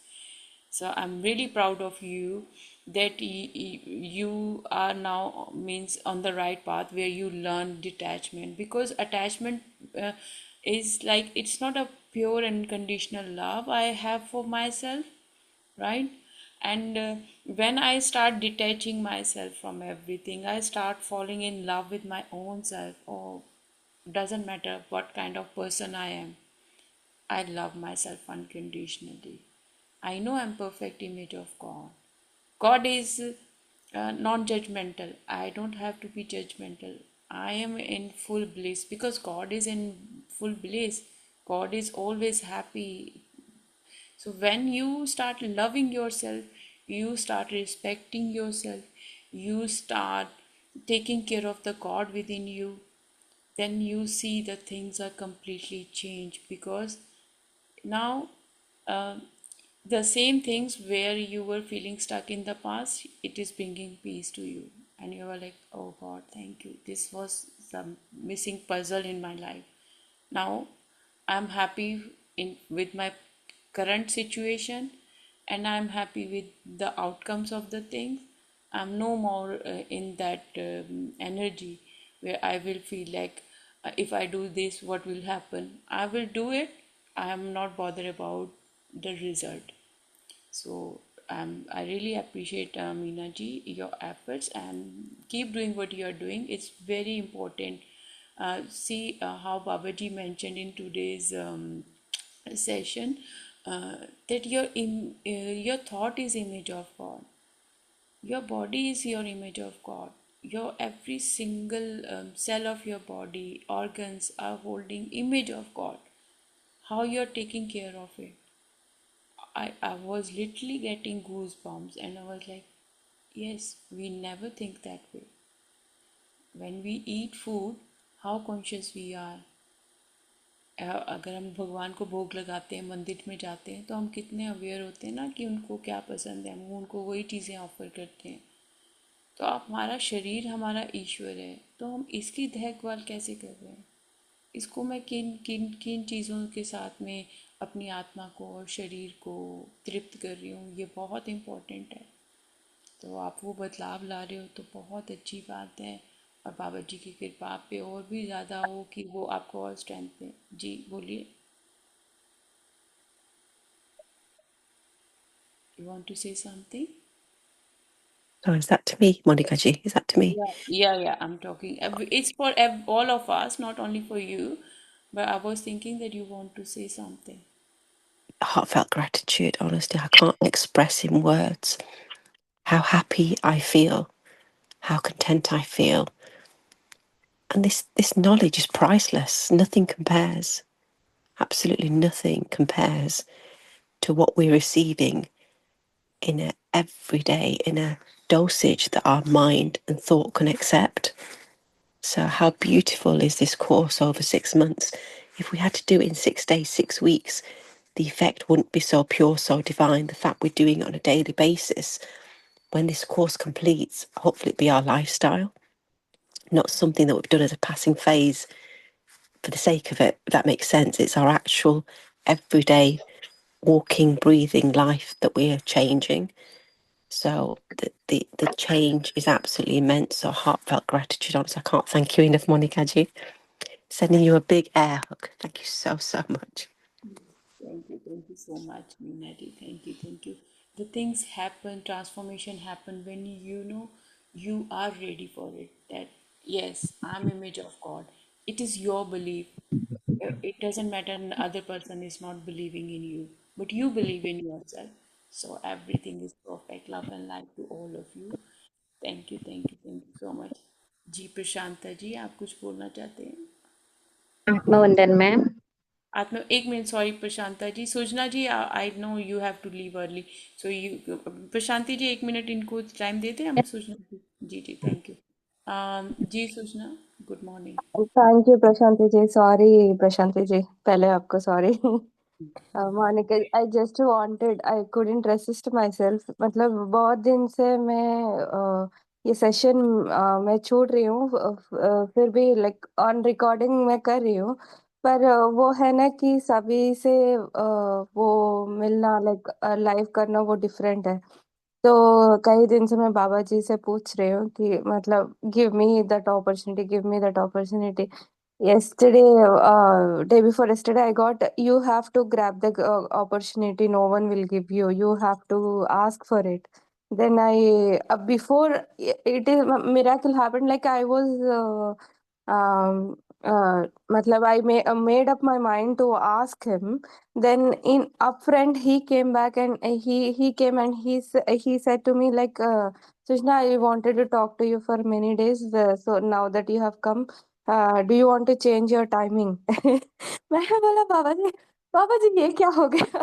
So I'm really proud of you that you are now means on the right path where you learn detachment, because attachment is like, it's not a pure and conditional love I have for myself, right? And when I start detaching myself from everything, I start falling in love with my own self. Oh, doesn't matter what kind of person I am, I love myself unconditionally. I know I'm perfect image of God. God is non-judgmental. I don't have to be judgmental. I am in full bliss because God is in full bliss. God is always happy. So when you start loving yourself, you start respecting yourself, you start taking care of the God within you, then you see the things are completely changed, because now uh, the same things where you were feeling stuck in the past, it is bringing peace to you, and you are like, oh God, thank you, this was the missing puzzle in my life. Now I'm happy in with my current situation, and I'm happy with the outcomes of the things. I'm no more in that energy where I will feel like, if I do this, what will happen. I will do it. I am not bothered about the result. So I really appreciate, Meena ji, your efforts, and keep doing what you are doing. It's very important. See how Babaji mentioned in today's session, that your thought is image of God. Your body is your image of God. Your every single cell of your body, organs are holding image of God. How you're taking care of it. I was literally getting goosebumps, and I was like, yes, we never think that way. When we eat food, how conscious we are. अगर हम भगवान को भोग लगाते हैं, मंदिर में जाते हैं, तो हम कितने अवेयर होते हैं ना कि उनको क्या पसंद है, हम उनको वही चीज़ें ऑफर करते हैं। तो आप, हमारा शरीर हमारा ईश्वर है, तो हम इसकी देखभाल कैसे कर रहे हैं? इसको मैं किन किन किन चीज़ों के साथ में अपनी आत्मा को और शरीर को तृप्त कर रही हूँ, ये बहुत इम्पोर्टेंट है। तो आप वो बदलाव ला रहे हो तो बहुत अच्छी बात है, और बाबा जी की कृपा आप पे और भी ज़्यादा हो कि वो आपको और स्ट्रेंथ दें। जी बोलिए, you want to say something? Oh, is that to me, Monica ji? Is that to me? Yeah, I'm talking. It's for all of us, not only for you. But I was thinking that you want to say something. Heartfelt gratitude, honestly, I can't express in words how happy I feel, how content I feel. And this knowledge is priceless. Nothing compares. Absolutely nothing compares to what we're receiving in a every day, in a dosage that our mind and thought can accept. So how beautiful is this course over 6 months? If we had to do it in 6 days, 6 weeks, the effect wouldn't be so pure, so divine. The fact we're doing it on a daily basis, when this course completes, hopefully it'll be our lifestyle, not something that we've done as a passing phase for the sake of it, if that makes sense. It's our actual everyday walking, breathing life that we are changing. So the change is absolutely immense. So heartfelt gratitude. Honestly, I can't thank you enough, Monica G. Sending you a big air hug. Thank you so, so much. Thank you so much, Meena ji. Thank you. The things happen, transformation happen when you know you are ready for it. That yes, I'm image of God. It is your belief. It doesn't matter the other person is not believing in you, but you believe in yourself. So everything is perfect. Love and light to all of you. Thank you so much. Ji Prashanta ji आप कुछ बोलना चाहते हैं? आत्मवंदन ma'am. आत्मा एक minute sorry Prashanta ji Sujana ji I know you have to leave early so you Prashanti ji 1 minute इनको time देते हैं हम Sujana ji ji thank you ji Sujana good morning thank you Prashanti ji. Sorry Prashanti ji, पहले आपको sorry. Monica, I just wanted, I couldn't resist my self. मतलब बहुत दिन से मैं ये सेशन मैं छोड़ रही हूँ, फिर भी लाइक ऑन रिकॉर्डिंग मैं कर रही हूँ। पर वो है ना कि सभी से वो मिलना, लाइक लाइव करना, वो डिफरेंट है। तो कई दिन से मैं बाबा जी से पूछ रही हूँ कि मतलब give me that opportunity, give me that opportunity. Yesterday, day before yesterday, I got, you have to grab the opportunity. No one will give you. You have to ask for it. Then before it is miracle happened. Like I was, matlab made up my mind to ask him. Then in upfront, he came back and he came and he said to me like, Sushna, I wanted to talk to you for many days. So now that you have come, do you want to change your timing? मैं बोला बाबा जी ये क्या हो गया?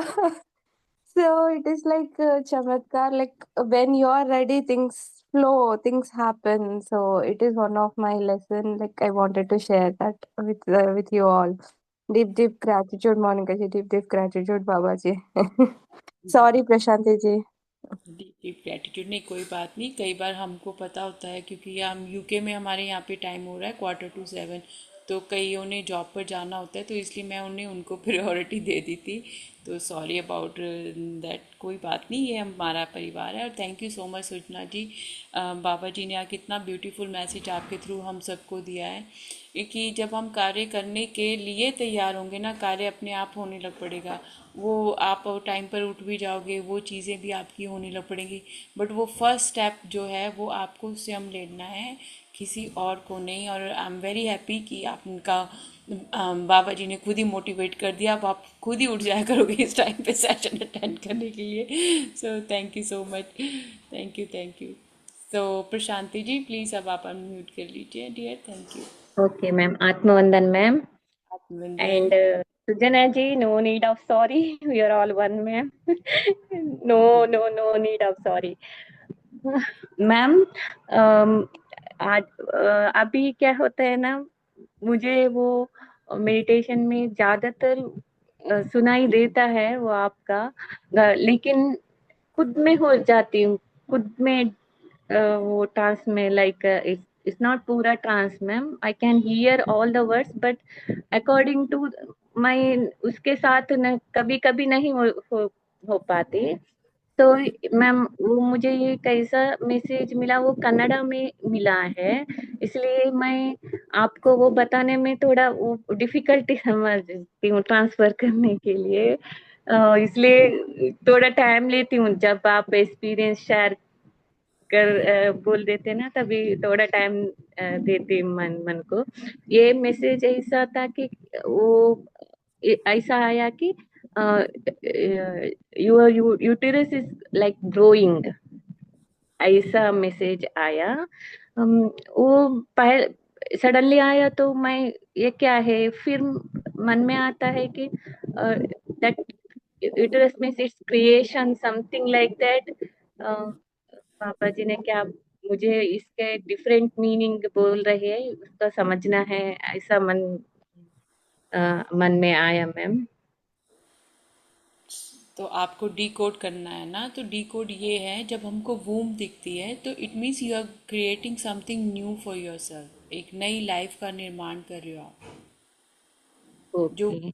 So it is like chamatkar, like when you are ready, things flow, things happen. So it is one of my lesson. Like I wanted to share that with you all. Deep gratitude, Monica ji. Deep gratitude, Baba ji. Sorry, Prashanti ji. Deep deep gratitude नहीं कोई बात नहीं कई बार हमको पता होता है क्योंकि हम यूके में हमारे यहाँ पे टाइम हो रहा है 6:45 तो कईयों ने जॉब पर जाना होता है तो इसलिए मैं उन्हें उनको प्रायोरिटी दे दी थी तो सॉरी अबाउट दैट कोई बात नहीं ये हमारा परिवार है और thank you so much Sujana ji Baba ji ने कितना ब्यूटीफुल मैसेज आपके थ्रू हम सबको दिया है कि जब हम कार्य करने के लिए तैयार होंगे ना कार्य अपने आप होने लग पड़ेगा वो आप टाइम पर उठ भी जाओगे वो चीज़ें भी आपकी होने लग पड़ेंगी बट वो फर्स्ट स्टेप जो है वो आपको स्वयं लेना है किसी और को नहीं और आई एम वेरी हैप्पी कि आपका बाबा जी ने खुद ही मोटिवेट कर दिया अब आप खुद ही उठ जाया करोगे इस टाइम पे सेशन अटेंड करने के लिए so thank you so much thank you तो प्रशांति जी प्लीज़ अब आप अनम्यूट कर लीजिए dear thank you Okay, ma'am. Atmavandan, ma'am. अभिनंदन And Sujana ji, no need of sorry. We are all one, ma'am. No need of sorry. Ma'am, आज अभी क्या होता है ना, मुझे वो मेडिटेशन में ज्यादातर सुनाई देता है वो आपका, लेकिन खुद में हो जाती हूँ, खुद में वो ट्रांस में, लाइक इट्स नॉट पूरा trance ma'am, I can hear all the words but according to my, उसके साथ न कभी कभी नहीं हो पाती। तो मैम वो मुझे ये कैसा मैसेज मिला, वो कन्नड़ा में मिला है, इसलिए मैं आपको वो बताने में थोड़ा वो डिफिकल्टी समझती हूँ ट्रांसफर करने के लिए। इसलिए थोड़ा टाइम लेती हूँ, जब आप एक्सपीरियंस शेयर कर बोल देते ना, तभी थोड़ा टाइम देती मन को। ये मैसेज ऐसा था कि वो ऐसा आया कि your uterus is like growing ऐसा मैसेज आया। वो सडनली आया तो मैं ये क्या है, फिर मन में आता है कि that uterus means it's creation, something like that. पापा जी ने क्या मुझे इसके डिफरेंट मीनिंग बोल रहे हैं, उसका समझना है, ऐसा मन में आया मैम। तो आपको डी कोड करना है ना, तो डी कोड ये है, जब हमको वूम दिखती है तो it means you are creating something new for yourself, एक नई लाइफ का निर्माण कर रहे हो आप। जो ओके।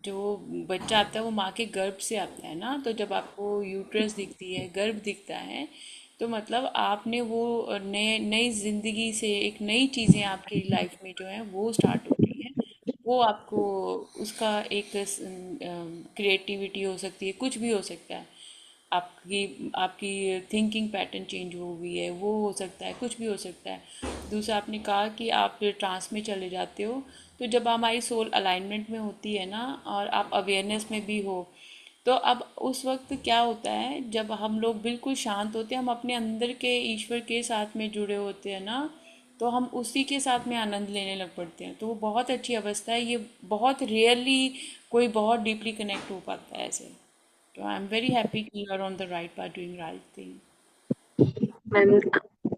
जो बच्चा आता है वो माँ के गर्भ से आता है ना, तो जब आपको यूट्रस दिखती है, गर्भ दिखता है, तो मतलब आपने वो नए नई जिंदगी से एक नई चीज़ें आपकी लाइफ में जो है वो स्टार्ट हो रही हैं। वो आपको उसका एक क्रिएटिविटी हो सकती है, कुछ भी हो सकता है। आपकी आपकी थिंकिंग पैटर्न चेंज हो गई है, वो हो सकता है, कुछ भी हो सकता है। दूसरा आपने कहा कि आप ट्रांस में चले जाते हो, तो जब हमारी सोल अलाइनमेंट में होती है ना, और आप अवेयरनेस में भी हो, तो अब उस वक्त क्या होता है, जब हम लोग बिल्कुल शांत होते हैं, हम अपने अंदर के ईश्वर के साथ में जुड़े होते हैं ना, तो हम उसी के साथ में आनंद लेने लग पड़ते हैं। तो वो बहुत अच्छी अवस्था है, ये बहुत रेयरली कोई बहुत डीपली कनेक्ट हो पाता है ऐसे। तो आई एम वेरी हैप्पी कि you are on the right path, doing right thing. Ma'am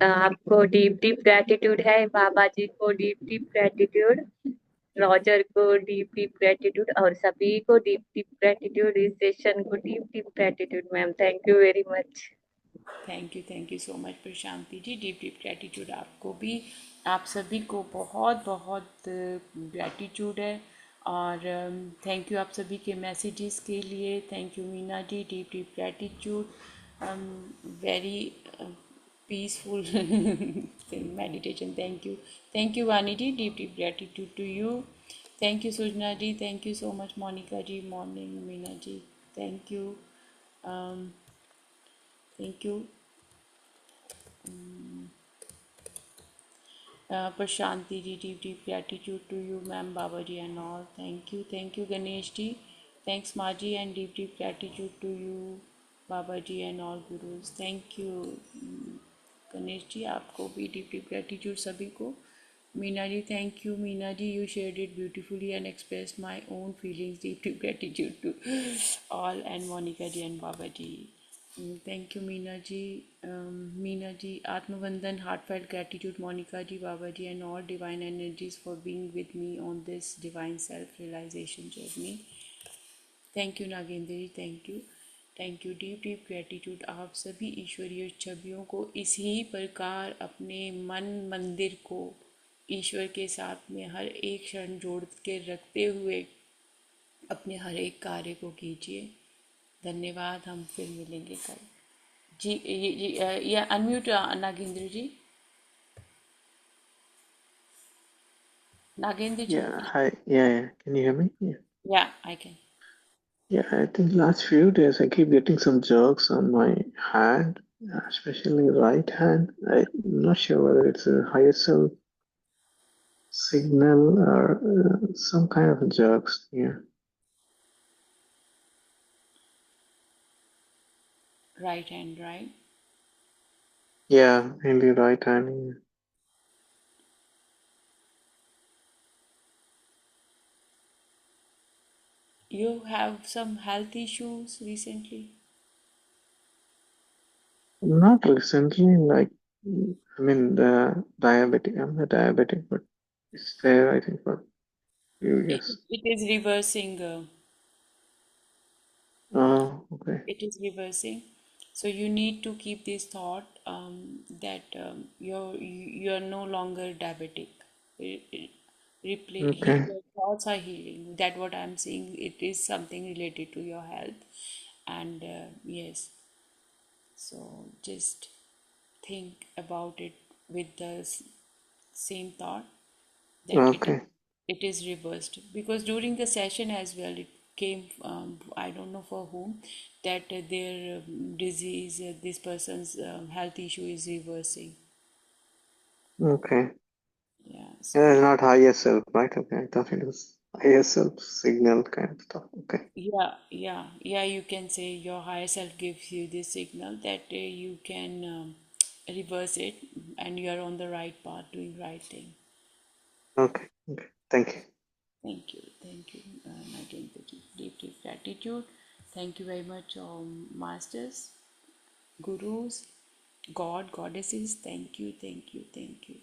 आपको डीप डीप ग्रेटिट्यूड है, बाबा जी को डीप डीप ग्रेटिट्यूड, रॉजर को डीप डीप ग्रेटिट्यूड, और सभी को डीप डीप ग्रेटिट्यूड, इस सेशन को deep deep gratitude ma'am. Thank you very much. Thank you so much Prashanti ji, deep deep gratitude आपको भी, आप सभी को बहुत बहुत ग्रेटिट्यूड है। और थैंक यू आप सभी के मैसेजेस के लिए, thank you Meena ji, deep deep gratitude, very peaceful meditation, thank you Vani ji, deep deep gratitude to you, thank you Sujna ji, thank you so much Monica ji, morning Meena ji, thank you, um, thank you Prashanti ji, deep deep gratitude to you ma'am, Baba ji and all, thank you Ganesh ji, thanks Maji, and deep deep gratitude to you Baba ji and all gurus, thank you Ganesh ji, आपको भी deep deep gratitude सभी को। Meena ji, thank you Meena ji, you shared it beautifully and express my own feelings, deep deep gratitude to all, and Monica ji and Baba ji, thank you Meena ji. Meena ji, आत्मवंदन, heartfelt gratitude Monica ji, Baba ji and all divine energies for being with me on this divine self realisation journey. Thank you Nagendra ji, thank you deep deep gratitude, आप सभी ईश्वरीय छवियों को इसी प्रकार अपने मन मंदिर को ईश्वर के साथ में हर एक क्षण जोड़ के रखते हुए अपने हर एक कार्य को कीजिए। धन्यवाद, हम फिर मिलेंगे कल। जी ये unmute Nagendra ji, Nagendra ji. Yeah, hi. Yeah. Can you hear me? Yeah. Yeah I can. Yeah, I think last few days I keep getting some jerks on my hand, especially right hand. I'm not sure whether it's a higher self signal or some kind of jerks. Yeah. Right hand, right. Yeah, mainly right hand. You have some health issues recently? Not recently, like, I mean, the diabetic. I'm a diabetic, but it's there, I think, for few It, years. it is reversing. Oh, okay. It is reversing. So you need to keep this thought that you're no longer diabetic. Okay. Your thoughts are healing. That what I'm saying. It is something related to your health, and yes. So just think about it with the same thought that Okay. it is reversed, because during the session as well it came, I don't know for whom, that their disease, this person's health issue is reversing. Okay. Yeah, so Yeah, not higher self, right? Okay, I thought it was higher self signal kind of stuff. Okay. yeah, you can say your higher self gives you this signal that you can reverse it, and you are on the right path, doing right thing. Okay. Okay. Thank you. Thank you, thank you. Again, the deep gratitude. Thank you very much, masters, gurus, God, goddesses. Thank you, thank you, thank you.